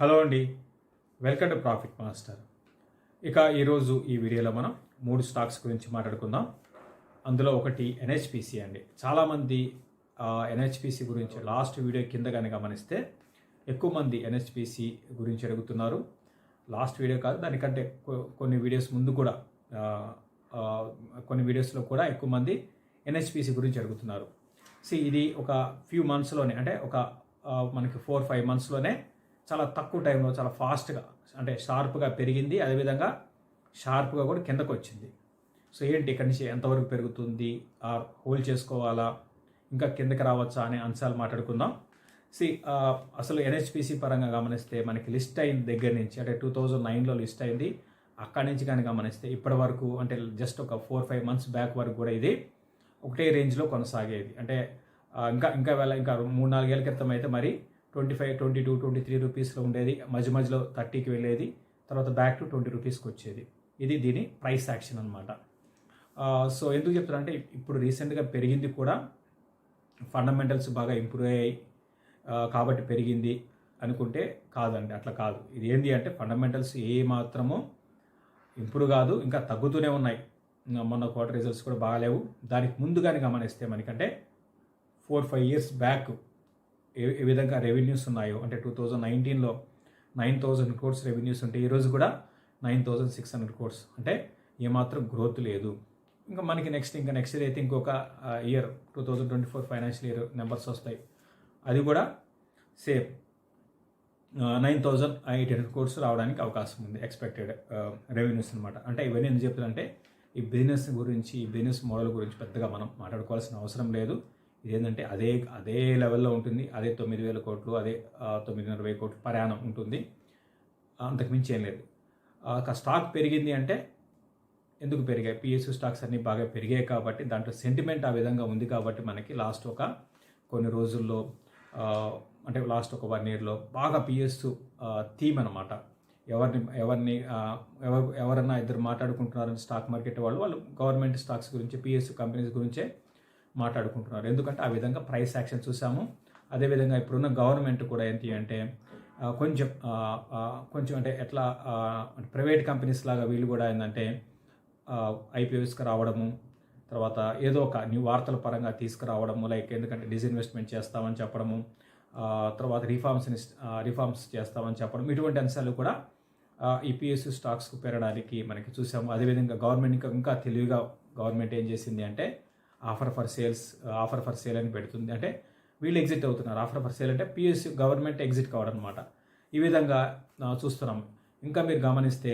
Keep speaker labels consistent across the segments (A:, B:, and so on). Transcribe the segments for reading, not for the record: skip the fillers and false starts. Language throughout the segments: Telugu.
A: హలో అండి, వెల్కమ్ టు ప్రాఫిట్ మాస్టర్. ఇక ఈరోజు ఈ వీడియోలో మనం 3 స్టాక్స్ గురించి మాట్లాడుకుందాం. అందులో ఒకటి ఎన్హెచ్పిసి అండి. చాలామంది ఎన్హెచ్పిసి గురించి లాస్ట్ వీడియో కింద కనుక గమనిస్తే ఎక్కువ మంది ఎన్హెచ్పిసి గురించి అడుగుతున్నారు. లాస్ట్ వీడియో కాదు, దానికంటే కొన్ని వీడియోస్ ముందు కూడా కొన్ని వీడియోస్లో కూడా ఎక్కువ మంది ఎన్హెచ్పిసి గురించి అడుగుతున్నారు. ఇది ఒక ఫ్యూ మంత్స్లోనే, అంటే ఒక మనకి 4-5 మంత్స్లోనే చాలా తక్కువ టైంలో చాలా ఫాస్ట్గా, అంటే షార్ప్గా పెరిగింది. అదేవిధంగా షార్ప్గా కూడా కిందకు వచ్చింది. ఏంటి ఇక్కడి నుంచి ఎంతవరకు పెరుగుతుంది, హోల్డ్ చేసుకోవాలా, ఇంకా కిందకి రావచ్చా అనే అంశాలు మాట్లాడుకుందాం. అసలు ఎన్హెచ్పిసి పరంగా గమనిస్తే మనకి లిస్ట్ అయిన దగ్గర నుంచి, అంటే 2009లో లిస్ట్ అయింది. అక్కడి నుంచి కానీ గమనిస్తే ఇప్పటి వరకు, అంటే జస్ట్ ఒక 4-5 మంత్స్ బ్యాక్ వరకు కూడా ఇది ఒకటే రేంజ్లో కొనసాగేది. అంటే ఇంకా 3-4 ఏళ్ళ క్రితం అయితే మరి 25, 22, 23 రూపీస్లో ఉండేది. మధ్యలో 30కి వెళ్ళేది, తర్వాత బ్యాక్ టు 20 రూపీస్కి వచ్చేది. ఇది దీని ప్రైస్ యాక్షన్ అనమాట. ఎందుకు చెప్తారంటే ఇప్పుడు రీసెంట్గా పెరిగింది కూడా ఫండమెంటల్స్ బాగా ఇంప్రూవ్ అయ్యాయి కాబట్టి పెరిగింది అనుకుంటే కాదండి, అట్లా కాదు. ఇది ఏంటి అంటే ఫండమెంటల్స్ ఏ మాత్రమో ఇంప్రూవ్ కాదు, ఇంకా తగ్గుతూనే ఉన్నాయి. మొన్న క్వార్టర్ రిజల్ట్స్ కూడా బాగాలేవు. దానికి ముందుగానే గమనిస్తే మనకంటే 4-5 ఇయర్స్ బ్యాక్ ఏ విధంగా రెవెన్యూస్ ఉన్నాయో, అంటే 2019లో 9,000 crores రెవెన్యూస్ ఉంటే ఈరోజు కూడా 9,600 crores, అంటే ఏమాత్రం గ్రోత్ లేదు. ఇంకా మనకి నెక్స్ట్ ఇయర్ అయితే ఇంకొక ఇయర్ 2024 ఫైనాన్షియల్ ఇయర్ నెంబర్స్ వస్తాయి. అది కూడా సేమ్ 9,800 crores రావడానికి అవకాశం ఉంది, ఎక్స్పెక్టెడ్ రెవెన్యూస్ అనమాట. అంటే ఇవన్నీ ఎందుకు చెప్తానంటే ఈ బిజినెస్ గురించి, ఈ బిజినెస్ మోడల్ గురించి పెద్దగా మనం మాట్లాడుకోవాల్సిన అవసరం లేదు. ఇదేంటంటే అదే లెవెల్లో ఉంటుంది. అదే 9,000 కోట్లు, అదే 9,20 కోట్లు ప్రయాణం ఉంటుంది. అంతకుమించి ఏం లేదు. స్టాక్ పెరిగింది అంటే ఎందుకు పెరిగాయి? పిఎస్యు స్టాక్స్ అన్నీ బాగా పెరిగాయి కాబట్టి, దాంట్లో సెంటిమెంట్ ఆ విధంగా ఉంది కాబట్టి మనకి లాస్ట్ ఒక కొన్ని రోజుల్లో, అంటే లాస్ట్ ఒక 1 yearలో బాగా పిఎస్యు థీమ్ అనమాట. ఎవరన్నా ఇద్దరు మాట్లాడుకుంటున్నారని స్టాక్ మార్కెట్ వాళ్ళు గవర్నమెంట్ స్టాక్స్ గురించి, పిఎస్యు కంపెనీస్ గురించే మాట్లాడుకుంటున్నారు. ఎందుకంటే ఆ విధంగా ప్రైస్ యాక్షన్ చూసాము. అదేవిధంగా ఇప్పుడున్న గవర్నమెంట్ కూడా ఏంటి అంటే కొంచెం అంటే ఎట్లా ప్రైవేట్ కంపెనీస్ లాగా వీళ్ళు కూడా ఏంటంటే ఐపీఓస్కి రావడము, తర్వాత ఏదో ఒక న్యూ వార్తల పరంగా తీసుకురావడము, లైక్ ఎందుకంటే డిస్ఇన్వెస్ట్మెంట్ చేస్తామని చెప్పడము, తర్వాత రిఫార్మ్స్ చేస్తామని చెప్పడం, ఇటువంటి అంశాలు కూడా ఈ పిఎస్యు స్టాక్స్కు పెరగడానికి మనకి చూసాము. అదేవిధంగా గవర్నమెంట్ ఇంకా తెలివిగా గవర్నమెంట్ ఏం చేసింది అంటే ఆఫర్ ఫర్ సేల్ అని పెడుతుంది. అంటే వీళ్ళు ఎగ్జిట్ అవుతున్నారు. ఆఫర్ ఫర్ సేల్ అంటే పిఎస్యు గవర్నమెంట్ ఎగ్జిట్ కావడం అనమాట. ఈ విధంగా చూస్తున్నాం. ఇంకా మీరు గమనిస్తే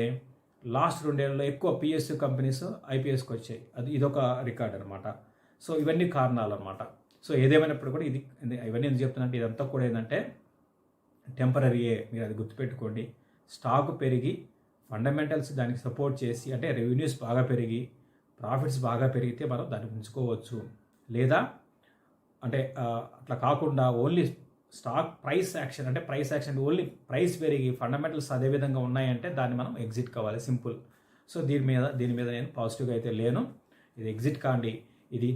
A: లాస్ట్ 2 ఏళ్లలో ఎక్కువ పిఎస్యు కంపెనీస్ ఐపీఎస్కి వచ్చాయి. ఇదొక రికార్డ్ అనమాట. ఇవన్నీ కారణాలు అనమాట. ఏదేమైనప్పుడు కూడా ఇవన్నీ ఎందుకు చెప్తున్నా, ఇదంతా కూడా ఏంటంటే టెంపరరీయే. మీరు అది గుర్తుపెట్టుకోండి. స్టాక్ పెరిగి ఫండమెంటల్స్ దానికి సపోర్ట్ చేసి, అంటే రెవెన్యూస్ బాగా పెరిగి ప్రాఫిట్స్ బాగా పెరిగితే మనం దాన్ని ఉంచుకోవచ్చు. లేదా అంటే అట్లా కాకుండా ఓన్లీ స్టాక్ ప్రైస్ యాక్షన్, అంటే ప్రైస్ యాక్షన్ ఓన్లీ ప్రైస్ పెరిగి ఫండమెంటల్స్ అదే విధంగా ఉన్నాయంటే దాన్ని మనం ఎగ్జిట్ కావాలి, సింపుల్. దీని మీద నేను పాజిటివ్గా అయితే లేను. ఇది ఎగ్జిట్ కాండి.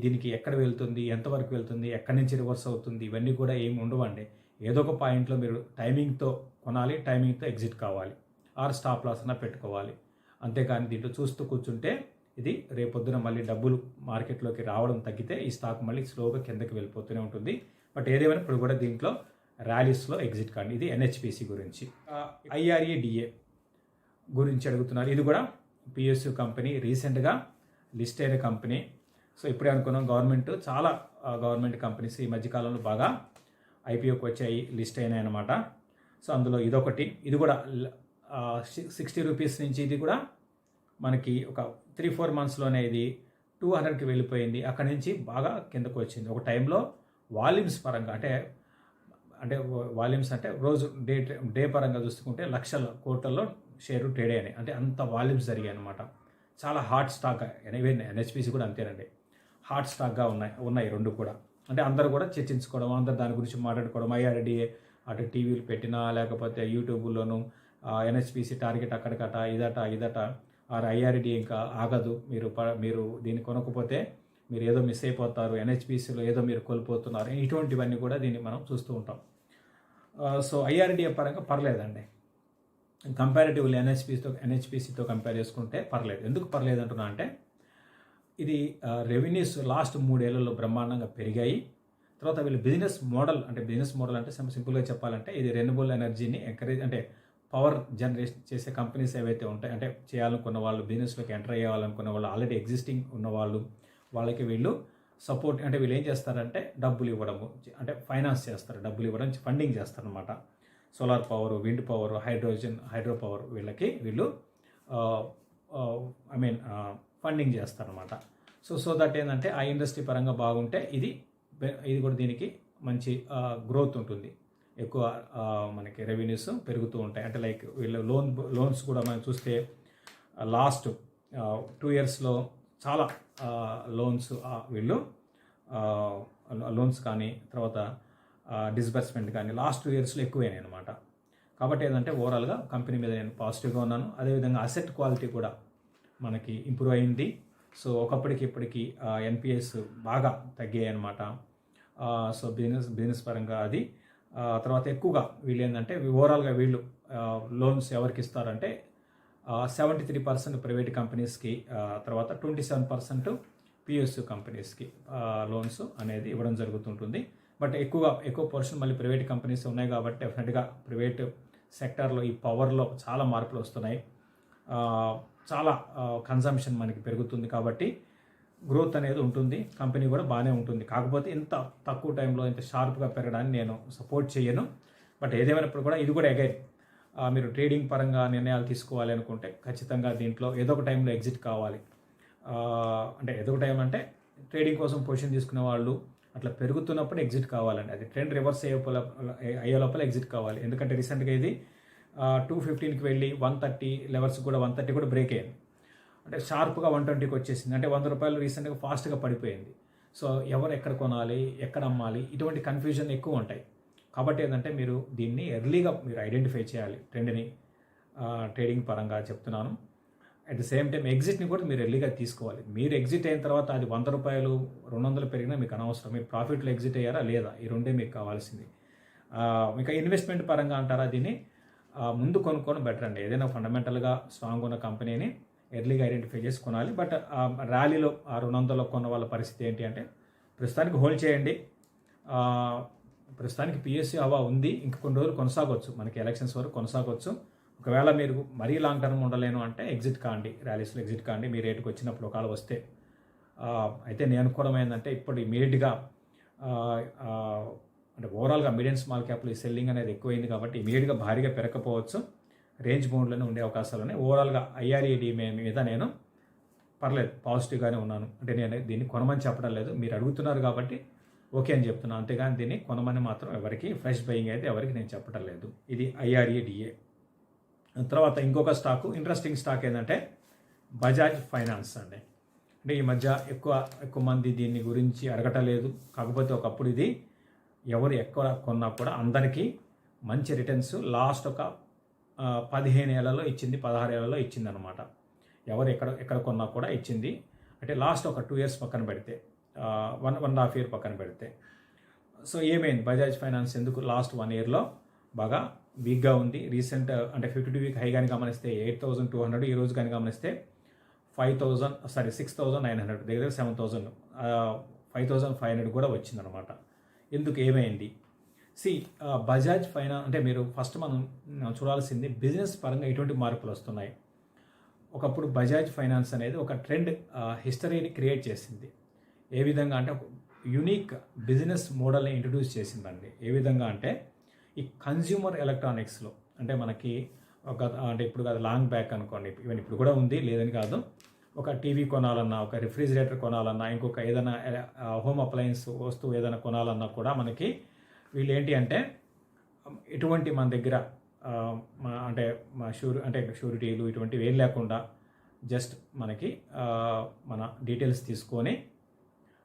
A: దీనికి ఎక్కడ వెళ్తుంది, ఎంతవరకు వెళ్తుంది, ఎక్కడి నుంచి రివర్స్ అవుతుంది, ఇవన్నీ కూడా ఏమి ఉండవండి. ఏదో ఒక పాయింట్లో మీరు టైమింగ్తో కొనాలి, టైమింగ్తో ఎగ్జిట్ కావాలి, ఆర్ స్టాప్ లాస్ అన్న పెట్టుకోవాలి. అంతేకాని దీంట్లో చూస్తూ కూర్చుంటే ఇది రేపొద్దున మళ్ళీ డబ్బులు మార్కెట్లోకి రావడం తగ్గితే ఈ స్టాక్ మళ్ళీ స్లోగా కిందకి వెళ్ళిపోతూనే ఉంటుంది. బట్ ఏదేమైనా ఇప్పుడు కూడా దీంట్లో ర్యాలీస్లో ఎగ్జిట్ కాండి. ఇది ఎన్హెచ్పిసి గురించి. ఐఆర్ఈడిఏ గురించి అడుగుతున్నారు. ఇది కూడా పిఎస్యు కంపెనీ, రీసెంట్గా లిస్ట్ అయిన కంపెనీ. ఇప్పుడే అనుకున్నాం, చాలా గవర్నమెంట్ కంపెనీస్ ఈ మధ్యకాలంలో బాగా ఐపీఓకి వచ్చాయి, లిస్ట్ అయినాయి అనమాట. అందులో ఇదొకటి. ఇది కూడా 60 రూపీస్ నుంచి ఇది కూడా మనకి ఒక 3-4 మంత్స్లోనే ఇది 200కి వెళ్ళిపోయింది. అక్కడి నుంచి బాగా కిందకు వచ్చింది. ఒక టైంలో వాల్యూమ్స్ పరంగా, అంటే వాల్యూమ్స్ అంటే రోజు డే పరంగా చూసుకుంటే లక్షల కోట్లలో షేరు ట్రేడ్ అయినాయి. అంటే అంత వాల్యూమ్స్ జరిగాయి అనమాట. చాలా హాట్ స్టాక్. ఎన్హెచ్పిసి కూడా అంతేనండి, హాట్ స్టాక్గా ఉన్నాయి రెండు కూడా. అంటే అందరూ కూడా చర్చించుకోవడం, అందరు దాని గురించి మాట్లాడుకోవడం. ఐఆర్డిఏ అటు టీవీలు పెట్టినా, లేకపోతే యూట్యూబ్లోనూ ఎన్హెచ్పిసి టార్గెట్ అక్కడికట, ఇదట ఆర్ ఐఆర్డిఏ ఇంకా ఆగదు, మీరు దీన్ని కొనకపోతే మీరు ఏదో మిస్ అయిపోతారు, ఎన్హెచ్పిసిలో ఏదో మీరు కోల్పోతున్నారు, ఇటువంటివన్నీ కూడా దీన్ని మనం చూస్తూ ఉంటాం. ఐఆర్డిఏ పరంగా పర్లేదండి. కంపారిటివ్లీ ఎన్హెచ్పిసితో కంపేర్ చేసుకుంటే పర్లేదు. ఎందుకు పర్లేదు అంటున్నా అంటే ఇది రెవెన్యూస్ లాస్ట్ 3 ఏళ్లలో బ్రహ్మాండంగా పెరిగాయి. తర్వాత వీళ్ళు బిజినెస్ మోడల్ అంటే సింపుల్గా చెప్పాలంటే ఇది రెన్యూబుల్ ఎనర్జీని ఎంకరేజ్ అంటే పవర్ జనరేషన్ చేసే కంపెనీస్ ఏవైతే ఉంటాయి అంటే చేయాలనుకున్న వాళ్ళు, బిజినెస్లోకి ఎంటర్ అయ్యాలనుకున్న వాళ్ళు, ఆల్రెడీ ఎగ్జిస్టింగ్ ఉన్న వాళ్ళకి వీళ్ళు సపోర్ట్ అంటే వీళ్ళు ఏం చేస్తారంటే డబ్బులు ఇవ్వడము, అంటే ఫైనాన్స్ చేస్తారు, డబ్బులు ఇవ్వడం, ఫండింగ్ చేస్తారనమాట. Solar power, wind power, hydro power వీళ్ళు ఫండింగ్ చేస్తారనమాట. సో దట్ ఏంటంటే ఆ ఇండస్ట్రీ పరంగా బాగుంటే ఇది కూడా దీనికి మంచి గ్రోత్ ఉంటుంది, ఎక్కువ మనకి రెవెన్యూస్ పెరుగుతూ ఉంటాయి. అంటే లైక్ వీళ్ళు లోన్స్ కూడా మనం చూస్తే లాస్ట్ 2 ఇయర్స్లో చాలా లోన్స్ వీళ్ళు లోన్స్ కానీ తర్వాత డిస్బర్స్మెంట్ కానీ లాస్ట్ 2 ఇయర్స్లో ఎక్కువైనాయి అనమాట. కాబట్టి ఏంటంటే ఓవరాల్గా కంపెనీ మీద నేను పాజిటివ్గా ఉన్నాను. అదేవిధంగా అసెట్ క్వాలిటీ కూడా మనకి ఇంప్రూవ్ అయింది. సో ఒకప్పటికి ఇప్పటికి ఎన్పిఎస్ బాగా తగ్గాయి అనమాట. సో బిజినెస్ పరంగా అది తర్వాత ఎక్కువగా వీళ్ళు ఏంటంటే ఓవరాల్గా వీళ్ళు లోన్స్ ఎవరికి ఇస్తారంటే 73% ప్రైవేట్ కంపెనీస్కి, తర్వాత 27% పిఎస్యు కంపెనీస్కి లోన్స్ అనేది ఇవ్వడం జరుగుతుంటుంది. బట్ ఎక్కువ పోర్షన్ మళ్ళీ ప్రైవేట్ కంపెనీస్ ఉన్నాయి కాబట్టి డెఫినెట్గా ప్రైవేట్ సెక్టార్లో ఈ పవర్లో చాలా మార్పులు వస్తున్నాయి, చాలా కన్సంప్షన్ మనకి పెరుగుతుంది కాబట్టి గ్రోత్ అనేది ఉంటుంది, కంపెనీ కూడా బాగానే ఉంటుంది. కాకపోతే ఇంత తక్కువ టైంలో ఇంత షార్ప్గా పెరగడాన్ని నేను సపోర్ట్ చేయను. బట్ ఏదేమైనప్పుడు కూడా ఇది కూడా అగైన్ మీరు ట్రేడింగ్ పరంగా నిర్ణయాలు తీసుకోవాలి అనుకుంటే ఖచ్చితంగా దీంట్లో ఏదో ఒక టైంలో ఎగ్జిట్ కావాలి. అంటే ఏదో ఒక టైం అంటే ట్రేడింగ్ కోసం పొజిషన్ తీసుకునే వాళ్ళు అట్లా పెరుగుతున్నప్పుడు ఎగ్జిట్ కావాలండి. అది ట్రెండ్ రివర్స్ అయ్యే లోపల ఎగ్జిట్ కావాలి. ఎందుకంటే రీసెంట్గా ఇది 215కి వెళ్ళి 130 లెవెల్స్ కూడా 130 కూడా బ్రేక్ అయ్యింది. అంటే షార్ప్గా 120కి వచ్చేసింది. అంటే ₹100 రీసెంట్గా ఫాస్ట్గా పడిపోయింది. సో ఎవరు ఎక్కడ కొనాలి, ఎక్కడ అమ్మాలి, ఇటువంటి కన్ఫ్యూజన్ ఎక్కువ ఉంటాయి. కాబట్టి ఏంటంటే మీరు దీన్ని ఎర్లీగా మీరు ఐడెంటిఫై చేయాలి ట్రెండ్ని, ట్రేడింగ్ పరంగా చెప్తున్నాను. అట్ ద సేమ్ టైం ఎగ్జిట్ని కూడా మీరు ఎర్లీగా తీసుకోవాలి. మీరు ఎగ్జిట్ అయిన తర్వాత అది ₹100 200 పెరిగినా మీకు అనవసరం. మీరు ప్రాఫిట్లో ఎగ్జిట్ అయ్యారా లేదా, ఈ రెండే మీకు కావాల్సింది. ఇంకా ఇన్వెస్ట్మెంట్ పరంగా అంటారా, దీన్ని ముందు కొనుక్కోవడం బెటర్ అండి. ఏదైనా ఫండమెంటల్గా స్ట్రాంగ్ ఉన్న కంపెనీని ఎర్లీగా ఐడెంటిఫై చేసి కొనాలి. బట్ ర్యాలీలో 200లో కొన్న వాళ్ళ పరిస్థితి ఏంటి అంటే ప్రస్తుతానికి హోల్డ్ చేయండి. ప్రస్తుతానికి పిఎస్సి హవా ఉంది, ఇంక కొన్ని రోజులు కొనసాగవచ్చు, మనకి ఎలక్షన్స్ వరకు కొనసాగవచ్చు. ఒకవేళ మీరు మరీ లాంగ్ టర్మ్ ఉండలేను అంటే ఎగ్జిట్ కాండి, ర్యాలీస్లో ఎగ్జిట్ కాండి మీ రేటుకి వచ్చినప్పుడు ఒకవేళ వస్తే. అయితే నేను అనుకోవడం ఏంటంటే ఇప్పుడు ఇమీడియట్గా అంటే ఓవరాల్గా మీడియం స్మాల్ క్యాప్లో ఈ సెల్లింగ్ అనేది ఎక్కువైంది కాబట్టి ఇమీడియట్గా భారీగా పెరగకపోవచ్చు, రేంజ్ బౌండ్లోనే ఉండే అవకాశాలు ఉన్నాయి. ఓవరాల్గా ఐఆర్ఈడి మీద నేను పర్లేదు పాజిటివ్గానే ఉన్నాను. అంటే నేను దీన్ని కొనమని చెప్పడం లేదు, మీరు అడుగుతున్నారు కాబట్టి ఓకే అని చెప్తున్నాను, అంతేగాని దీన్ని కొనమని మాత్రం ఎవరికి ఫ్రెష్ బయింగ్ అయితే ఎవరికి నేను చెప్పడం లేదు. ఇది ఐఆర్ఈడిఏ. తర్వాత ఇంకొక స్టాకు, ఇంట్రెస్టింగ్ స్టాక్ ఏంటంటే బజాజ్ ఫైనాన్స్ అండి. అంటే ఈ మధ్య ఎక్కువ మంది దీన్ని గురించి అడగటలేదు. కాకపోతే ఒకప్పుడు ఇది ఎవరు ఎక్కడ కొన్నా కూడా అందరికీ మంచి రిటర్న్స్ లాస్ట్ ఒక 15 ఏళ్లలో ఇచ్చింది, 16 ఏళ్లలో ఇచ్చింది అనమాట. ఎవరు ఎక్కడ కొన్నా కూడా ఇచ్చింది. అంటే లాస్ట్ ఒక 2 ఇయర్స్ పక్కన పెడితే, 1.5 ఇయర్ పక్కన పెడితే. సో ఏమైంది బజాజ్ ఫైనాన్స్ ఎందుకు లాస్ట్ 1 ఇయర్లో బాగా వీక్గా ఉంది. రీసెంట్ అంటే 52 వీక్ హై కానీ గమనిస్తే 8,200, ఈ రోజు కానీ గమనిస్తే 6,900, దగ్గర 7,000, 5,500 కూడా వచ్చిందనమాట. ఎందుకు ఏమైంది? బజాజ్ ఫైనాన్స్ అంటే మీరు ఫస్ట్ మనం చూడాల్సింది బిజినెస్ పరంగా ఎటువంటి మార్పులు వస్తున్నాయి. ఒకప్పుడు బజాజ్ ఫైనాన్స్ అనేది ఒక ట్రెండ్ హిస్టరీని క్రియేట్ చేసింది. ఏ విధంగా అంటే ఒక యూనిక్ బిజినెస్ మోడల్ని ఇంట్రడ్యూస్ చేసిందండి. ఏ విధంగా అంటే ఈ కన్జ్యూమర్ ఎలక్ట్రానిక్స్లో అంటే మనకి అంటే ఇప్పుడు కాదు, లాంగ్ బ్యాక్ అనుకోండి, ఈవెన్ ఇప్పుడు కూడా ఉంది లేదని కాదు, ఒక టీవీ కొనాలన్నా, ఒక రిఫ్రిజిరేటర్ కొనాలన్నా, ఇంకొక ఏదైనా హోమ్ అప్లయన్స్ వస్తువు ఏదైనా కొనాలన్నా కూడా మనకి వీళ్ళు ఏంటి అంటే ఎటువంటి మన దగ్గర అంటే షూరిటీలు ఇటువంటివి ఏం లేకుండా జస్ట్ మనకి మన డీటెయిల్స్ తీసుకొని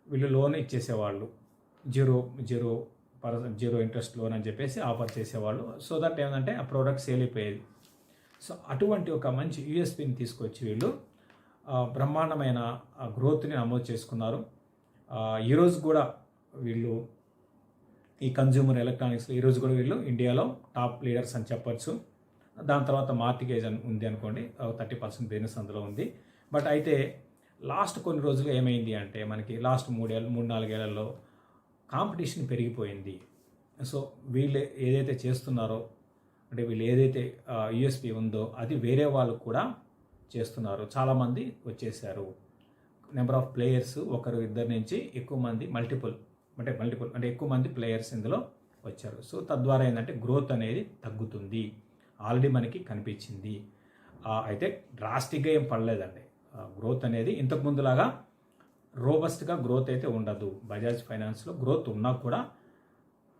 A: వీళ్ళు లోన్ ఇచ్చేసేవాళ్ళు. జీరో ఇంట్రెస్ట్ లోన్ అని చెప్పేసి ఆఫర్ చేసేవాళ్ళు. సో దట్ ఏంటంటే ఆ ప్రోడక్ట్ సేల్ అయిపోయేది. సో అటువంటి ఒక మంచి యూఎస్పీని తీసుకొచ్చి వీళ్ళు బ్రహ్మాండమైన గ్రోత్ని నమోదు చేసుకున్నారు. ఈరోజు కూడా వీళ్ళు ఈ కన్జ్యూమర్ ఎలక్ట్రానిక్స్లో ఈరోజు కూడా వీళ్ళు ఇండియాలో టాప్ లీడర్స్ అని చెప్పొచ్చు. దాని తర్వాత మార్టిగేజ్ అని ఉంది అనుకోండి, 30% బిజినెస్ అందులో ఉంది. బట్ అయితే లాస్ట్ కొన్ని రోజులు ఏమైంది అంటే మనకి లాస్ట్ 3-4 ఏళ్లలో కాంపిటీషన్ పెరిగిపోయింది. సో వీళ్ళు ఏదైతే చేస్తున్నారో, అంటే వీళ్ళు ఏదైతే యూఎస్పి ఉందో అది వేరే వాళ్ళు కూడా చేస్తున్నారు. చాలామంది వచ్చేసారు. నెంబర్ ఆఫ్ ప్లేయర్స్ ఒకరు ఇద్దరు నుంచి ఎక్కువ మంది మల్టిపుల్ అంటే ఎక్కువ మంది ప్లేయర్స్ ఇందులో వచ్చారు. సో తద్వారా ఏంటంటే గ్రోత్ అనేది తగ్గుతుంది. ఆల్రెడీ మనకి కనిపించింది. అయితే డ్రాస్టిక్గా ఏం పడలేదండి. గ్రోత్ అనేది ఇంతకు ముందులాగా రోబస్ట్గా గ్రోత్ అయితే ఉండదు. బజాజ్ ఫైనాన్స్లో గ్రోత్ ఉన్నా కూడా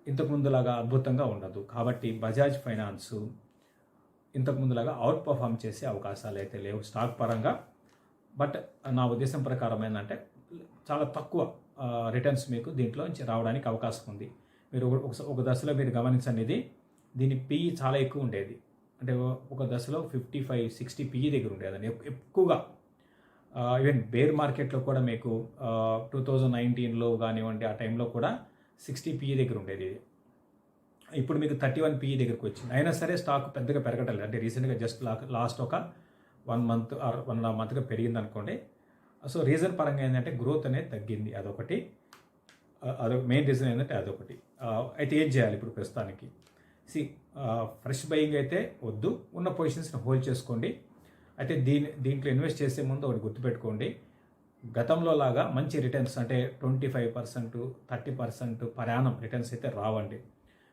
A: ఇంతకు ముందులాగా అద్భుతంగా ఉండదు. కాబట్టి బజాజ్ ఫైనాన్స్ ఇంతకు ముందులాగా అవుట్ పర్ఫామ్ చేసే అవకాశాలు అయితే లేవు స్టాక్ పరంగా. బట్ నా ఉద్దేశం ప్రకారం ఏంటంటే చాలా తక్కువ రిటర్న్స్ మీకు దీంట్లో నుంచి రావడానికి అవకాశం ఉంది. మీరు ఒక దశలో మీరు గమనించండి, దీని పిఈ చాలా ఎక్కువ ఉండేది. అంటే ఒక దశలో 55-60 పిఈ దగ్గర ఉండేదండి ఎక్కువగా. ఈవెన్ బేర్ మార్కెట్లో కూడా మీకు 2019లో కానివ్వండి, ఆ టైంలో కూడా 60 పిఈ దగ్గర ఉండేది ఇది. ఇప్పుడు మీకు 31 పిఈ దగ్గరకు వచ్చింది. అయినా సరే స్టాక్ పెద్దగా పెరగటలేదు. అంటే రీసెంట్గా జస్ట్ లాస్ట్ ఒక 1 మంత్ ఆర్ 1.5 మంత్గా పెరిగింది అనుకోండి. సో రీజన్ పరంగా ఏంటంటే గ్రోత్ అనేది తగ్గింది, అదొకటి మెయిన్ రీజన్ ఏంటంటే అదొకటి. అయితే ఏం చేయాలి ఇప్పుడు ప్రస్తుతానికి? ఫ్రెష్ బయింగ్ అయితే వద్దు, ఉన్న పొజిషన్స్ని హోల్డ్ చేసుకోండి. అయితే దీంట్లో ఇన్వెస్ట్ చేసే ముందు ఒకటి గుర్తుపెట్టుకోండి, గతంలో లాగా మంచి రిటర్న్స్ అంటే 25%, 30% పర్ యానం రిటర్న్స్ అయితే రావండి.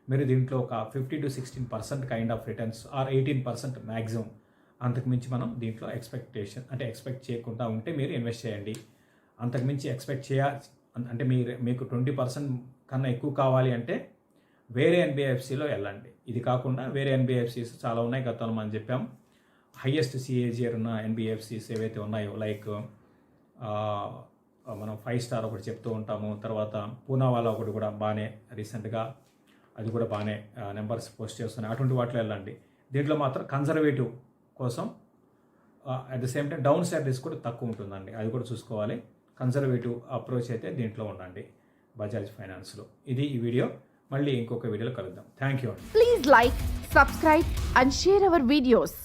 A: మీరు దీంట్లో ఒక 15-16% kind of returns or 18% maximum, అంతకుమించి మనం దీంట్లో ఎక్స్పెక్ట్ చేయకుండా ఉంటే మీరు ఇన్వెస్ట్ చేయండి. అంతకుమించి ఎక్స్పెక్ట్ అంటే మీకు 20% కన్నా ఎక్కువ కావాలి అంటే వేరే ఎన్బిఎఫ్సిలో వెళ్ళండి. ఇది కాకుండా వేరే ఎన్బిఎఫ్సిస్ చాలా ఉన్నాయి, గతంలో మనం చెప్పాం. హైయెస్ట్ సిఏజిఆర్ ఉన్న ఎన్బిఎఫ్సిస్ ఏవైతే ఉన్నాయో, లైక్ మనం 5 స్టార్ ఒకటి చెప్తూ ఉంటాము. తర్వాత పూనావాలా ఒకటి కూడా బాగానే రీసెంట్గా అది కూడా బాగానే నెంబర్స్ పోస్ట్ చేస్తున్నాయి. అటువంటి వాటిలో వెళ్ళండి. దీంట్లో మాత్రం కన్జర్వేటివ్ కోసం at the same time down side risk కూడా తక్కువ ఉంటుందండి, అది కూడా చూసుకోవాలి. కన్జర్వేటివ్ అప్రోచ్ అయితే దీంట్లో ఉండండి బజాజ్ ఫైనాన్స్లో. ఇది ఈ వీడియో. మళ్ళీ ఇంకొక వీడియోలో కలుద్దాం. థ్యాంక్ యూ అండి.
B: Please like, subscribe and share our videos.